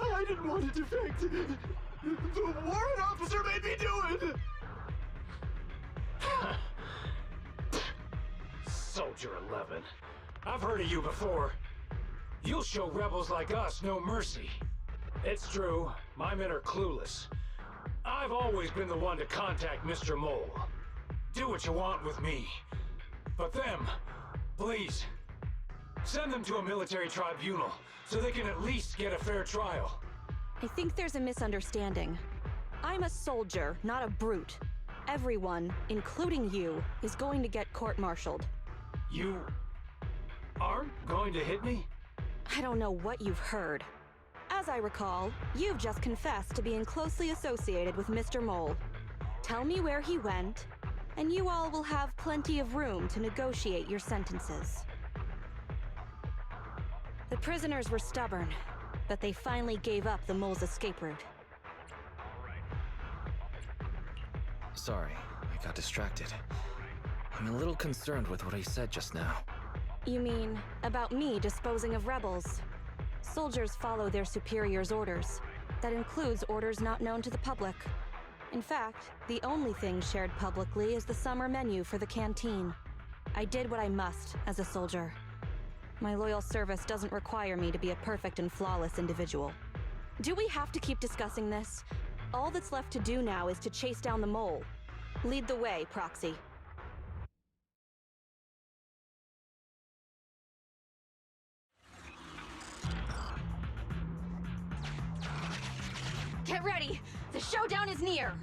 I didn't want to defect. The warrant officer made me do it! Soldier 11. I've heard of you before. You'll show rebels like us no mercy. It's true, my men are clueless. I've always been the one to contact Mr. Mole. Do what you want with me. But them, please, send them to a military tribunal so they can at least get a fair trial. I think there's a misunderstanding. I'm a soldier, not a brute. Everyone, including you, is going to get court-martialed. You aren't going to hit me? I don't know what you've heard. As I recall, you've just confessed to being closely associated with Mr. Mole. Tell me where he went, and you all will have plenty of room to negotiate your sentences. The prisoners were stubborn, but they finally gave up the Mole's escape route. Sorry, I got distracted. I'm a little concerned with what he said just now. You mean about me disposing of rebels? Soldiers follow their superiors' orders. That includes orders not known to the public. In fact, the only thing shared publicly is the summer menu for the canteen. I did what I must as a soldier. My loyal service doesn't require me to be a perfect and flawless individual. Do we have to keep discussing this? All that's left to do now is to chase down the Mole. Lead the way, Proxy. Get ready! The showdown is near!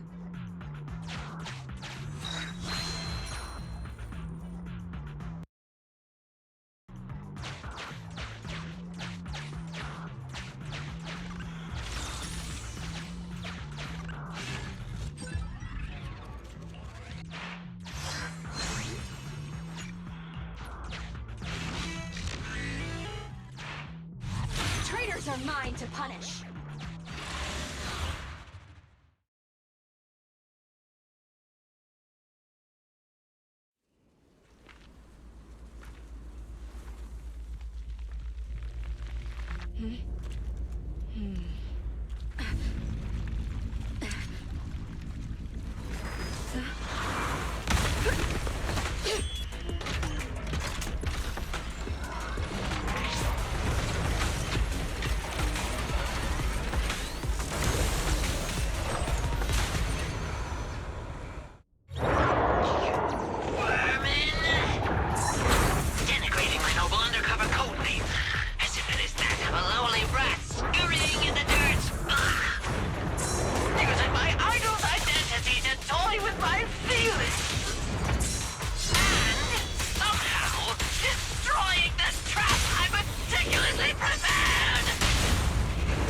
Traitors are mine to punish!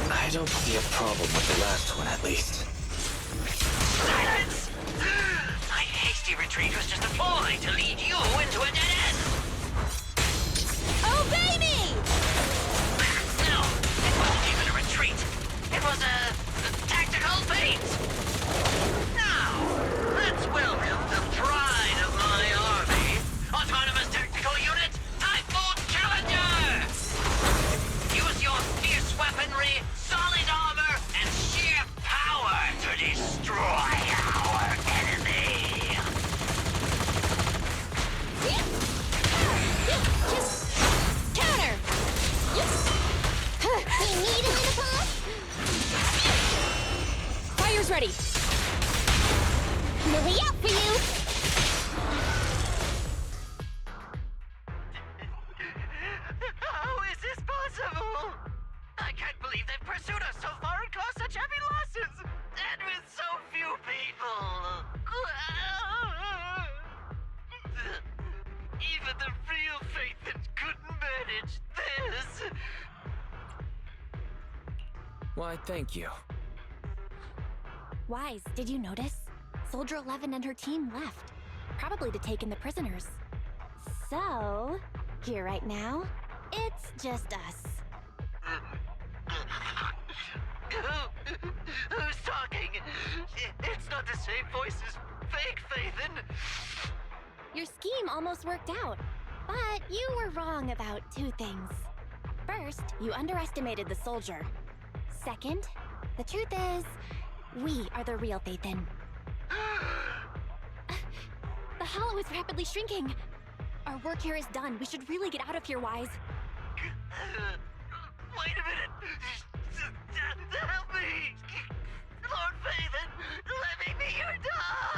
I don't see a problem with the last one, at least. Silence! My hasty retreat was just a ploy to lead you into a dead end! Obey me! No, it wasn't even a retreat. It was a tactical bait! Now, let's welcome the pride of my army, Autonomous Tactical Unit, Type Mode Challenger! Use your fierce weaponry, solid armor, and sheer power to destroy our enemy! Counter! You need a little pump? Fire's ready! Lily out for you! How is this possible? I can't believe they've pursued us so far and caused such heavy losses! And with so few people! Even the real Phaethon couldn't manage this! Why, thank you. Wise, did you notice? Soldier 11 and her team left. Probably to take in the prisoners. So, here right now, it's just us. Who's talking? It's not the same voice as fake Phaethon! Your scheme almost worked out, but you were wrong about two things. First, you underestimated the soldier. Second, the truth is, we are the real Phaethon. The hollow is rapidly shrinking. Our work here is done. We should really get out of here, Wise. Wait a minute! Help me! Lord Phaethon, let me be your dog!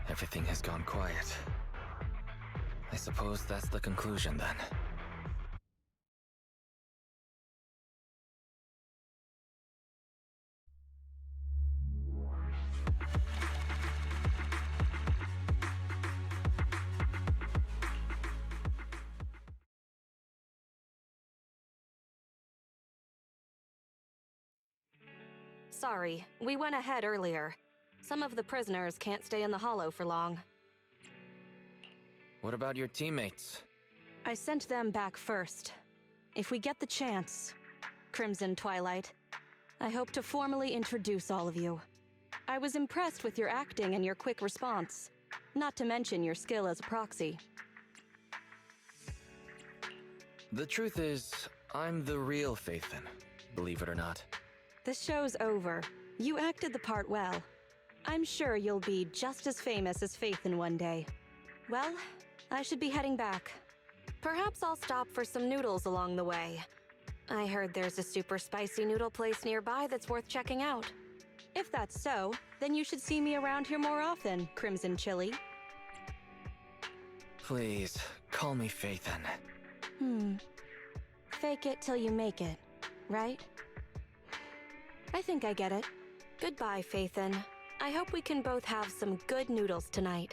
Everything has gone quiet. I suppose that's the conclusion then. Sorry, we went ahead earlier. Some of the prisoners can't stay in the hollow for long. What about your teammates? I sent them back first. If we get the chance, Crimson Twilight, I hope to formally introduce all of you. I was impressed with your acting and your quick response, not to mention your skill as a proxy. The truth is, I'm the real Phaethon, believe it or not. The show's over. You acted the part well. I'm sure you'll be just as famous as Phaethon one day. Well, I should be heading back. Perhaps I'll stop for some noodles along the way. I heard there's a super spicy noodle place nearby that's worth checking out. If that's so, then you should see me around here more often, Crimson Chili. Please, call me Phaethon. Fake it till you make it, right? I think I get it. Goodbye, Phaethon. I hope we can both have some good noodles tonight.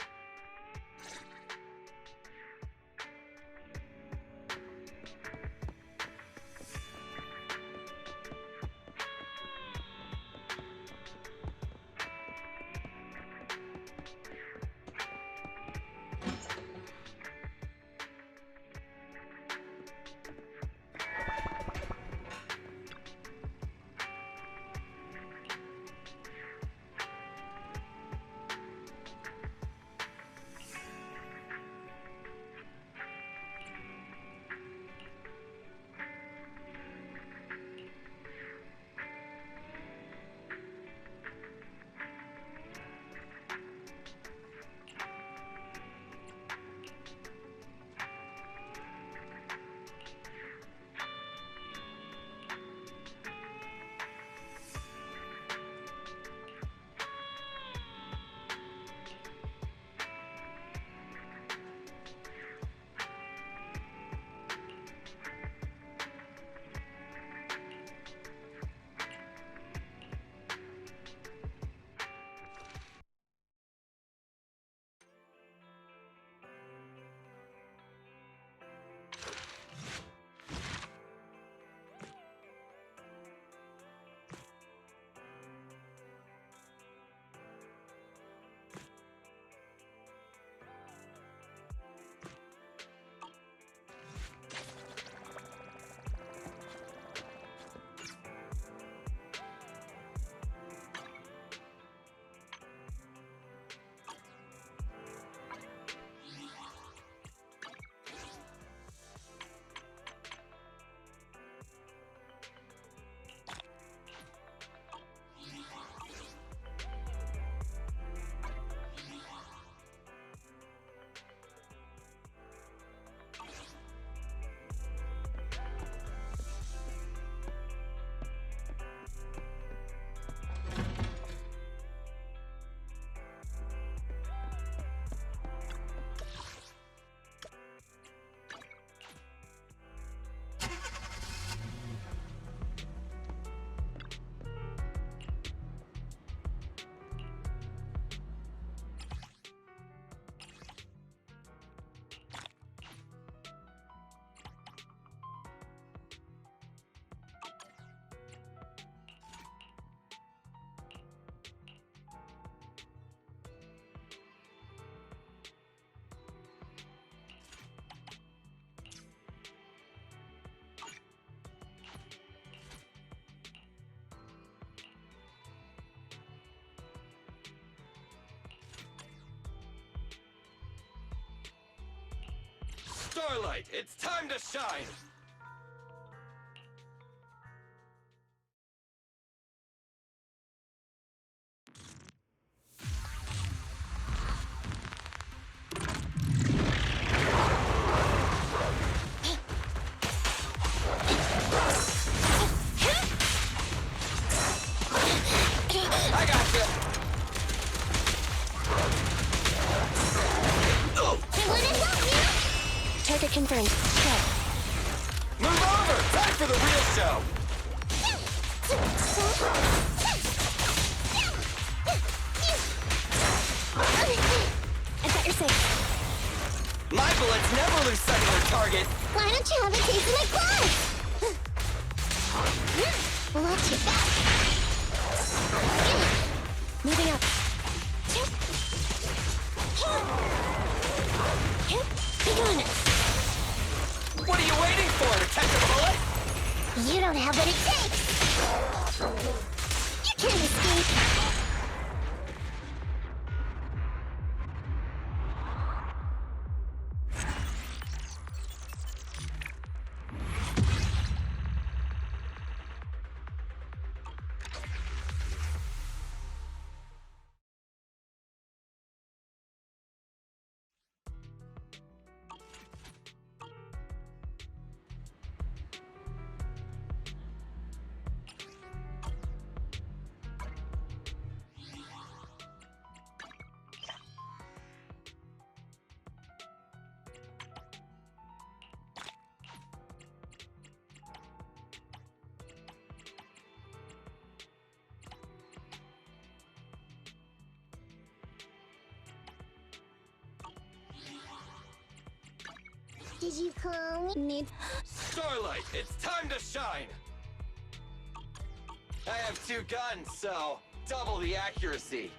Starlight, it's time to shine! I gotcha! I wanna help you! Target confirmed. Check. Move over! Time for the real show! I got your six. My bullets never lose sight of their target! Why don't you have a taste of my claws? Watch your back. Moving up. Be gone. What are you waiting for, to catch a bullet? You don't have what it takes. You can't escape. Did you call me? Starlight, it's time to shine! I have 2 guns, so double the accuracy.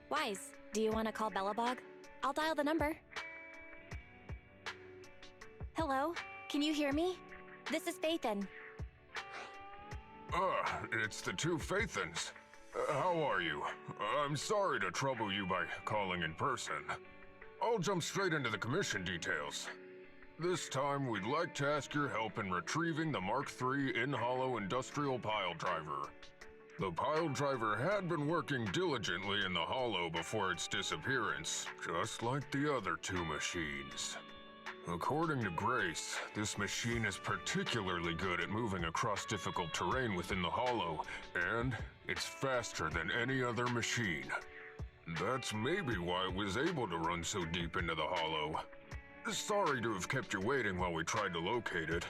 Wise, do you want to call Bellabog? I'll dial the number. Hello? Can you hear me? This is Phaethon. It's the 2 Phaethons. How are you? I'm sorry to trouble you by calling in person. I'll jump straight into the commission details. This time, we'd like to ask your help in retrieving the Mark III in-hollow industrial pile driver. The pile driver had been working diligently in the hollow before its disappearance, just like the other 2 machines. According to Grace, this machine is particularly good at moving across difficult terrain within the hollow, and it's faster than any other machine. That's maybe why it was able to run so deep into the hollow. Sorry to have kept you waiting while we tried to locate it.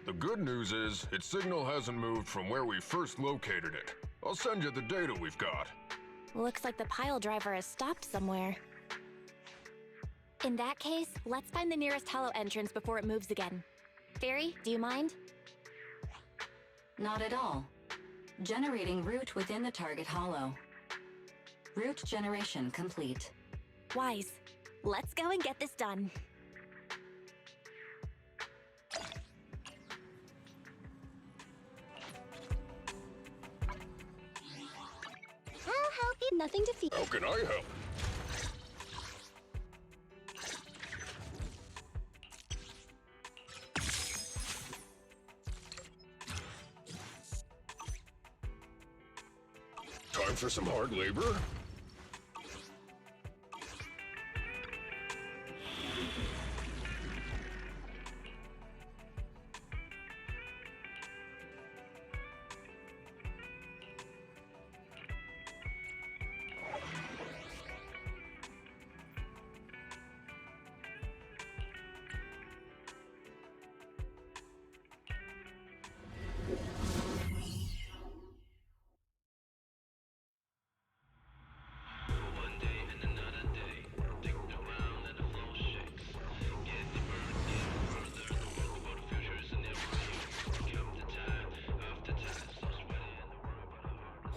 The good news is, its signal hasn't moved from where we first located it. I'll send you the data we've got. Looks like the pile driver has stopped somewhere. In that case, let's find the nearest hollow entrance before it moves again. Fairy, do you mind? Not at all. Generating route within the target hollow. Route generation complete. Wise, let's go and get this done. Nothing to fear. How can I help? Time for some hard labor?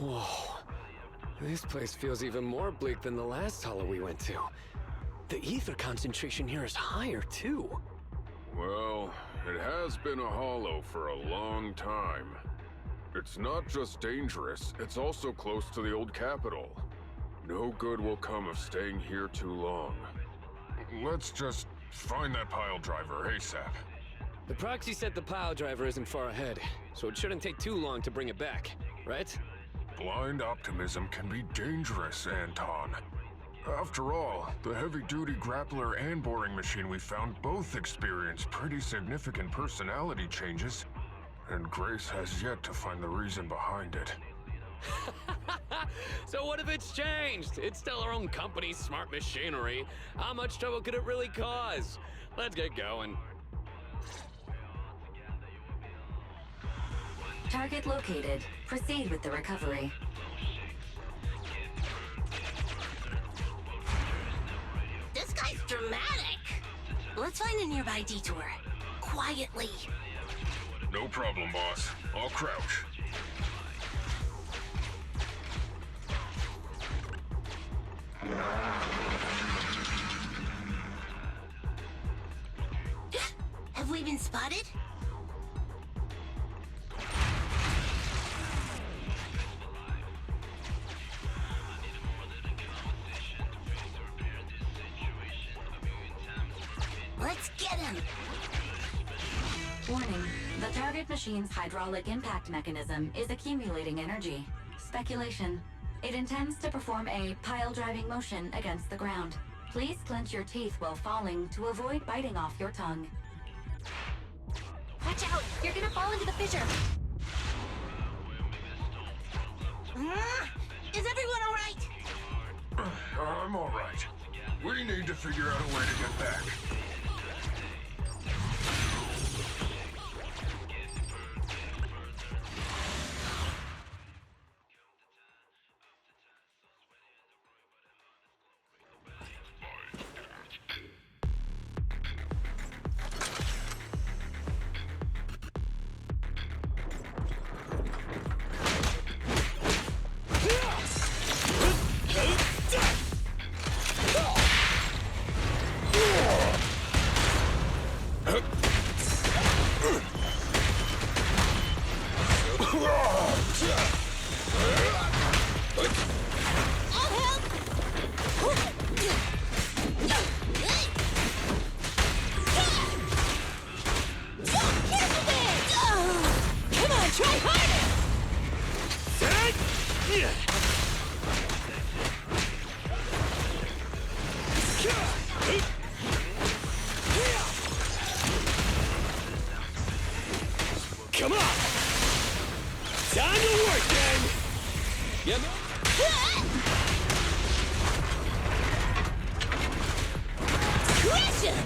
Whoa. This place feels even more bleak than the last hollow we went to. The ether concentration here is higher, too. Well, it has been a hollow for a long time. It's not just dangerous, it's also close to the old capital. No good will come of staying here too long. Let's just find that pile driver ASAP. The proxy said the pile driver isn't far ahead, so it shouldn't take too long to bring it back, right? Blind optimism can be dangerous, Anton. After all, the heavy-duty grappler and boring machine we found both experienced pretty significant personality changes, and Grace has yet to find the reason behind it. So what if it's changed? It's still our own company's smart machinery. How much trouble could it really cause? Let's get going. Target located. Proceed with the recovery. This guy's dramatic. Let's find a nearby detour. Quietly. No problem, boss. I'll crouch. Have we been spotted? Let's get him! Warning. The target machine's hydraulic impact mechanism is accumulating energy. Speculation. It intends to perform a pile-driving motion against the ground. Please clench your teeth while falling to avoid biting off your tongue. Watch out! You're gonna fall into the fissure! Is everyone alright? I'm alright. We need to figure out a way to get back. Come on! Time to work, gang! Yep. Crush him!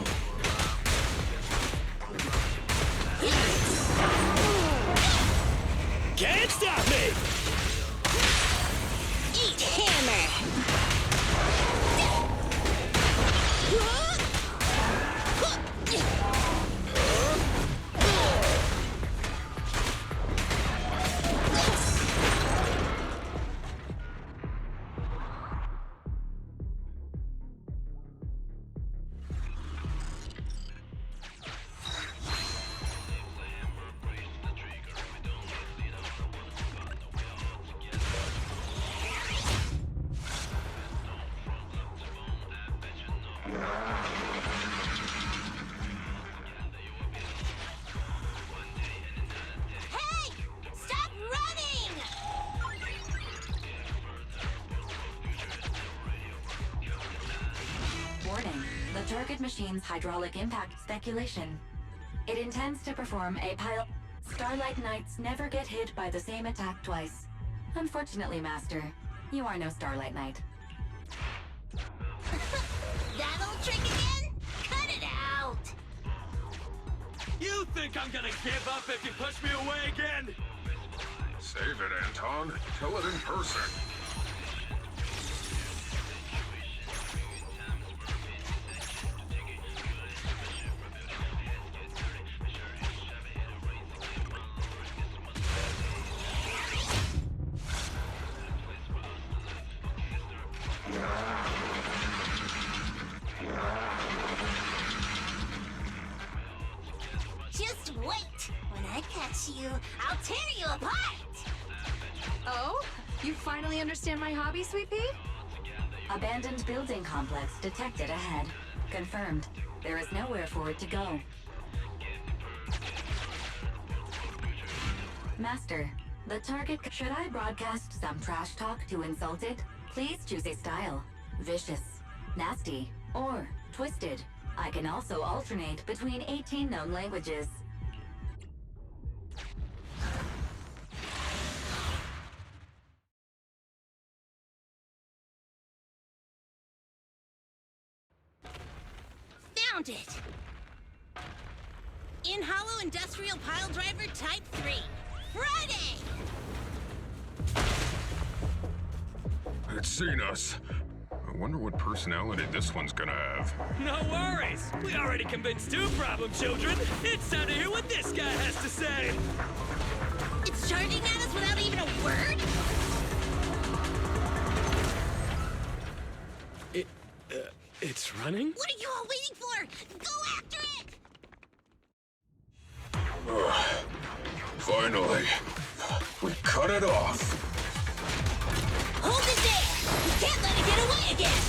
Can't stop me! Eat hammer! Hey! Stop running! Warning. The target machine's hydraulic impact speculation. It intends to perform a pile... Starlight Knights never get hit by the same attack twice. Unfortunately, Master, you are no Starlight Knight. That old trick again? Cut it out! You think I'm gonna give up if you push me away again? Save it, Anton. Tell it in person. Just wait! When I catch you, I'll tear you apart! Oh? You finally understand my hobby, Sweet Pea? Abandoned building complex detected ahead. Confirmed. There is nowhere for it to go. Master, the target... Should I broadcast some trash talk to insult it? Please choose a style. Vicious, nasty, or twisted. I can also alternate between 18 known languages. Found it! In Hollow Industrial Pile Driver Type 3. Friday! It's seen us. I wonder what personality this one's gonna have. No worries! We already convinced two problem children! It's time to hear what this guy has to say! It's charging at us without even a word? It's running? What are you all waiting for? Go after it! Finally. We cut it off. Hold it there! You can't let it get away again!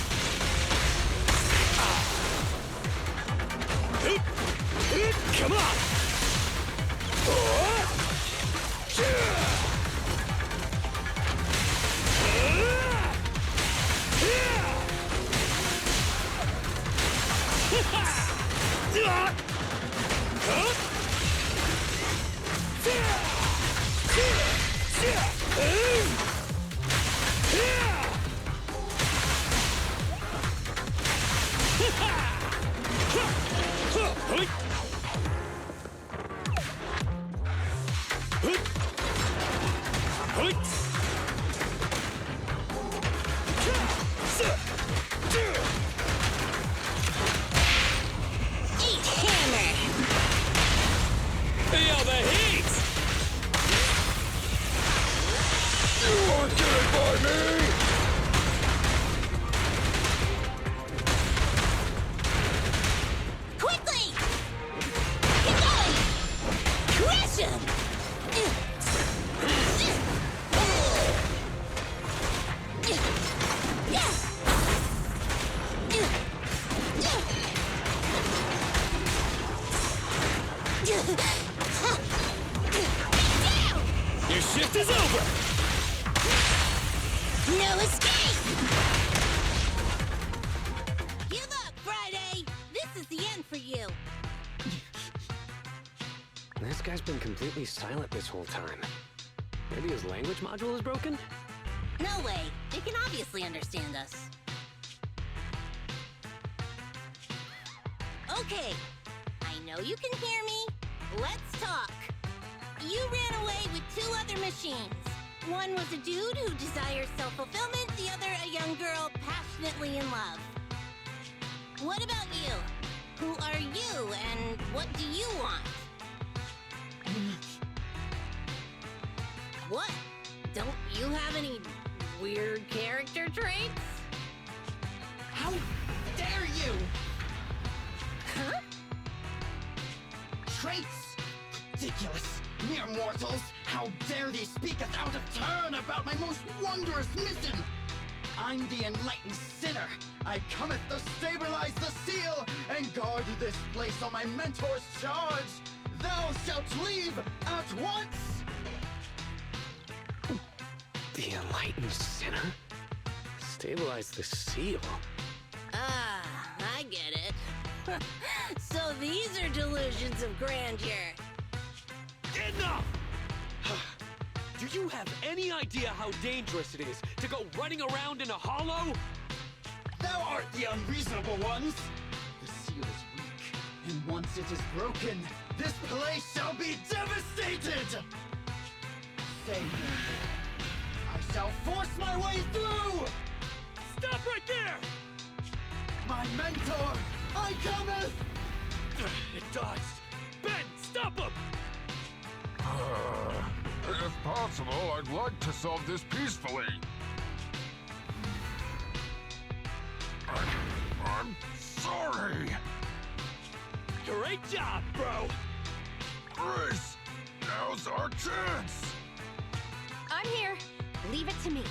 Come on! Eat hammer! Feel the heat! You won't get it by me! Quickly! Keep going! Crush him! Your shift is over! No escape! Give up, Friday! This is the end for you! This guy's been completely silent this whole time. Maybe his language module is broken? No way! They can obviously understand us. Okay, I know you can hear me. Let's talk. You ran away with two other machines. One was a dude who desires self-fulfillment, the other a young girl passionately in love. What about you? Who are you, and what do you want? What? Don't you have any weird character traits? How dare you! Huh? Traits? Ridiculous! Mere mortals! How dare they speak us out of turn about my most wondrous mission! I'm the enlightened sinner. I cometh to stabilize the seal and guard this place on my mentor's charge. Thou shalt leave at once. The enlightened sinner? Stabilize the seal? Ah, I get it. So these are delusions of grandeur. Enough! Do you have any idea how dangerous it is to go running around in a hollow? Thou art the unreasonable ones. The seal is weak, and once it is broken, this place shall be devastated. Stay here. I shall force my way through. Stop right there! My mentor, I cometh. It dodged. Ben, stop him! If possible, I'd like to solve this peacefully. I'm sorry. Great job, bro! Grace, now's our chance. I'm here. Leave it to me.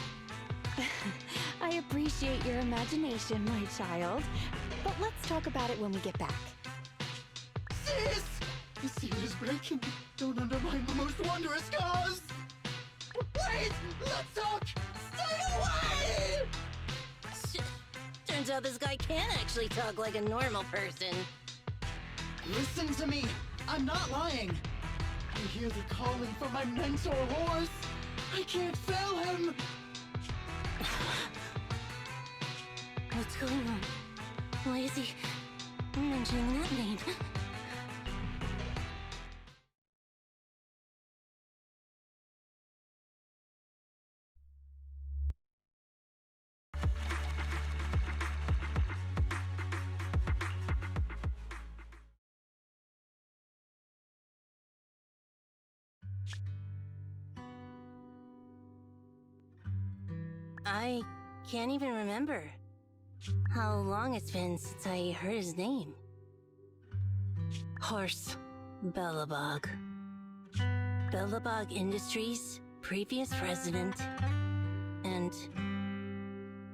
I appreciate your imagination, my child. But let's talk about it when we get back. Sis! The seal is breaking. Don't undermine the most wondrous cause. Wait! Let's talk! Stay away! Turns out this guy can actually talk like a normal person. Listen to me. I'm not lying. I hear the calling from my mentor horse. I can't fail him. What's going on? Why is he mentioning that name? I can't even remember how long it's been since I heard his name. Horse Belobog. Belobog Industries, previous president, and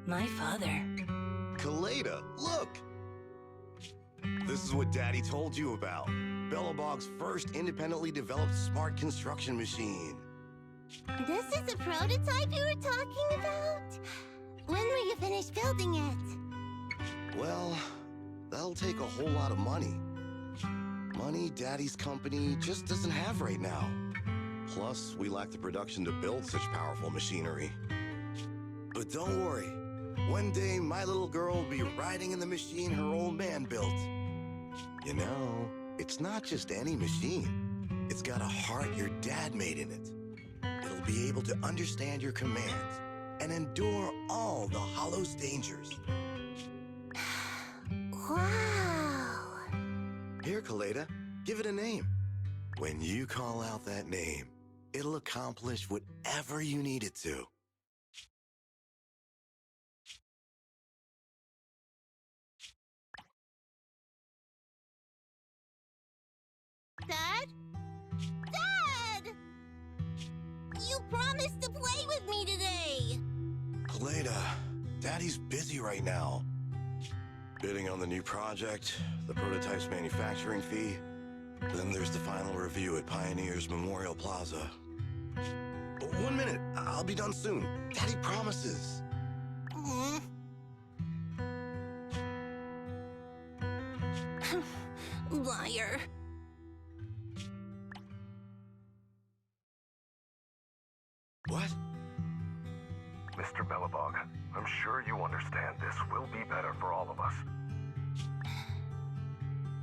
my father. Kaleda, look! This is what Daddy told you about. Belobog's first independently developed smart construction machine. This is a prototype you were talking about? When will you finish building it? Well, that'll take a whole lot of money. Money Daddy's company just doesn't have right now. Plus, we lack the production to build such powerful machinery. But don't worry. One day, my little girl will be riding in the machine her old man built. You know, it's not just any machine. It's got a heart your dad made in it. It'll be able to understand your commands and endure all the Hollow's dangers. Wow! Here, Kaleda, give it a name. When you call out that name, it'll accomplish whatever you need it to. Dad? Dad! You promised to play with me today! Kaleda, Daddy's busy right now. Bidding on the new project, the prototype's manufacturing fee. Then there's the final review at Pioneer's Memorial Plaza. 1 minute, I'll be done soon. Daddy promises. Liar. What? Mr. Belobog, I'm sure you understand this will be better for all of us.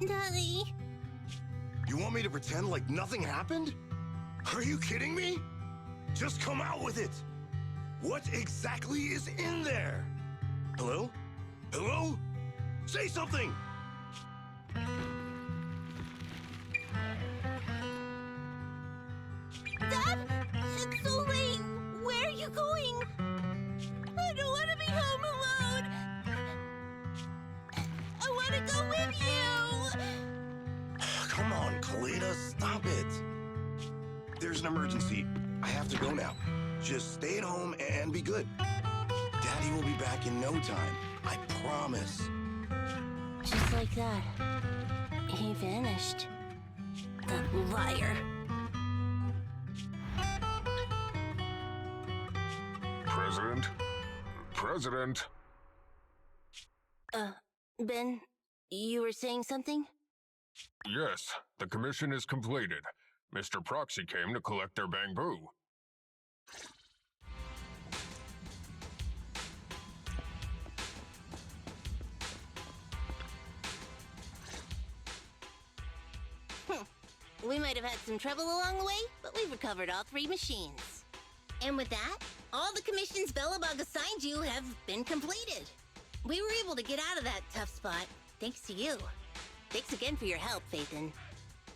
Daddy. You want me to pretend like nothing happened? Are you kidding me? Just come out with it. What exactly is in there? Hello? Hello? Say something! Dad? It's so late. Where are you going? I don't want to be home alone. I want to go with you. Come on, Kaleda, stop it. There's an emergency. I have to go now. Just stay at home and be good. Daddy Daddy will be back in no time. I promise. Just like that, he vanished. The liar. President? President? Ben, you were saying something? Yes, the commission is completed. Mr. Proxy came to collect their bamboo. We might have had some trouble along the way, but we've recovered all 3 machines. And with that, all the commissions Belobog assigned you have been completed. We were able to get out of that tough spot, thanks to you. Thanks again for your help, Phaethon.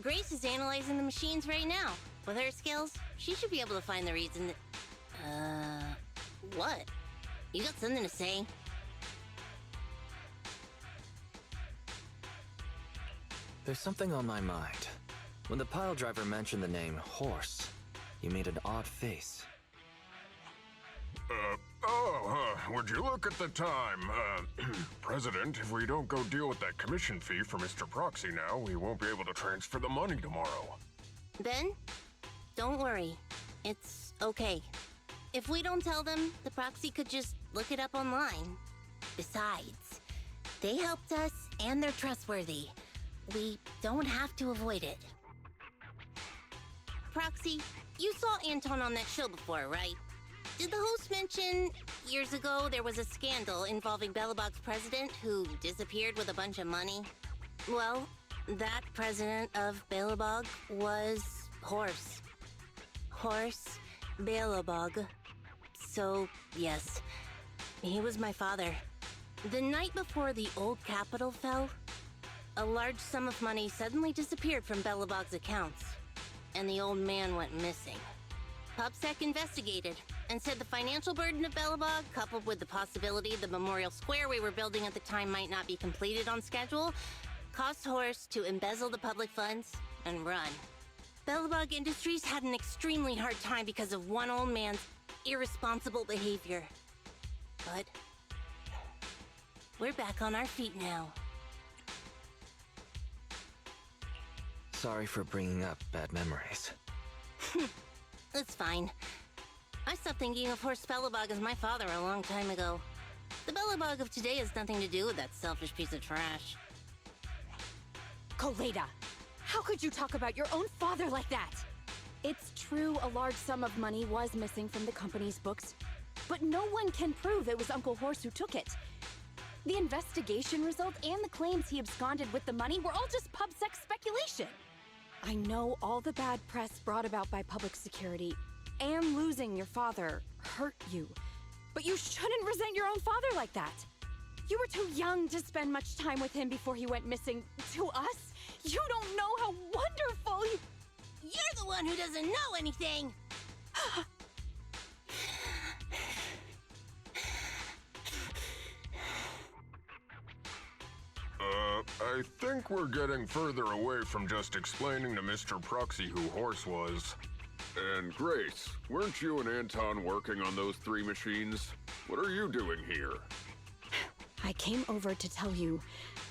Grace is analyzing the machines right now. With her skills, she should be able to find the reason that... What? You got something to say? There's something on my mind. When the pile driver mentioned the name Horse, you made an odd face. Would you look at the time? President, if we don't go deal with that commission fee for Mr. Proxy now, we won't be able to transfer the money tomorrow. Ben, don't worry. It's okay. If we don't tell them, the Proxy could just look it up online. Besides, they helped us and they're trustworthy. We don't have to avoid it. Proxy, you saw Anton on that show before, right? Did the host mention years ago there was a scandal involving Belobog's president who disappeared with a bunch of money? Well, that president of Belobog was Horse. Horse Belobog. So, yes, he was my father. The night before the old capital fell, a large sum of money suddenly disappeared from Belobog's accounts, and the old man went missing. PubSec investigated and said the financial burden of Belobog, coupled with the possibility the memorial square we were building at the time might not be completed on schedule, caused Horse to embezzle the public funds and run. Belobog Industries had an extremely hard time because of one old man's irresponsible behavior. But we're back on our feet now. Sorry for bringing up bad memories. That's fine. I stopped thinking of Horse Belobog as my father a long time ago. The Belobog of today has nothing to do with that selfish piece of trash. Koleda, how could you talk about your own father like that? It's true a large sum of money was missing from the company's books, but no one can prove it was Uncle Horse who took it. The investigation result and the claims he absconded with the money were all just PubSec speculation. I know all the bad press brought about by public security and losing your father hurt you, but you shouldn't resent your own father like that. You were too young to spend much time with him before he went missing. To us, you don't know how wonderful he... You're the one who doesn't know anything! I think we're getting further away from just explaining to Mr. Proxy who Horse was. And Grace, weren't you and Anton working on those 3 machines? What are you doing here? I came over to tell you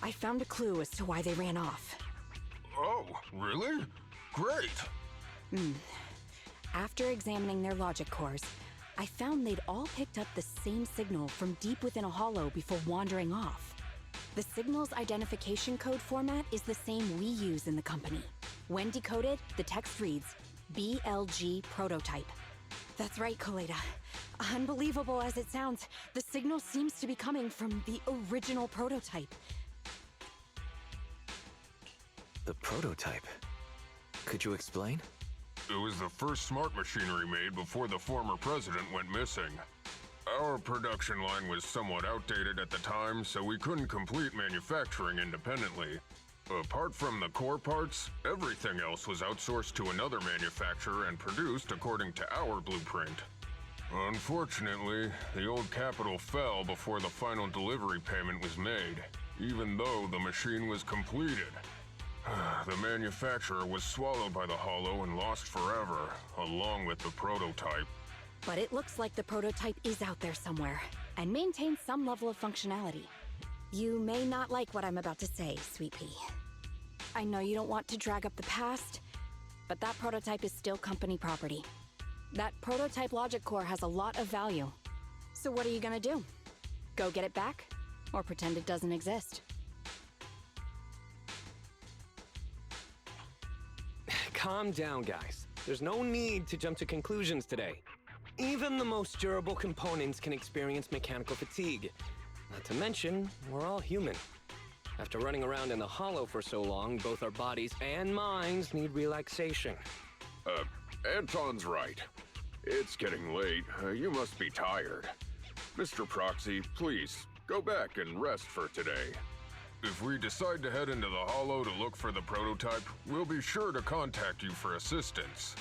I found a clue as to why they ran off. Oh, really? Great! After examining their logic cores, I found they'd all picked up the same signal from deep within a hollow before wandering off. The signal's identification code format is the same we use in the company. When decoded, the text reads, BLG prototype. That's right, Koleda. Unbelievable as it sounds, the signal seems to be coming from the original prototype. The prototype? Could you explain? It was the first smart machinery made before the former president went missing. Our production line was somewhat outdated at the time, so we couldn't complete manufacturing independently. Apart from the core parts, everything else was outsourced to another manufacturer and produced according to our blueprint. Unfortunately, the old capital fell before the final delivery payment was made, even though the machine was completed. The manufacturer was swallowed by the hollow and lost forever, along with the prototype. But it looks like the prototype is out there somewhere, and maintain some level of functionality. You may not like what I'm about to say, Sweet Pea. I know you don't want to drag up the past, but that prototype is still company property. That prototype logic core has a lot of value. So what are you gonna do? Go get it back? Or pretend it doesn't exist? Calm down, guys. There's no need to jump to conclusions today. Even the most durable components can experience mechanical fatigue. Not to mention, we're all human. After running around in the hollow for so long, both our bodies and minds need relaxation. Anton's right. It's getting late. You must be tired. Mr. Proxy, please, go back and rest for today. If we decide to head into the Hollow to look for the prototype, we'll be sure to contact you for assistance.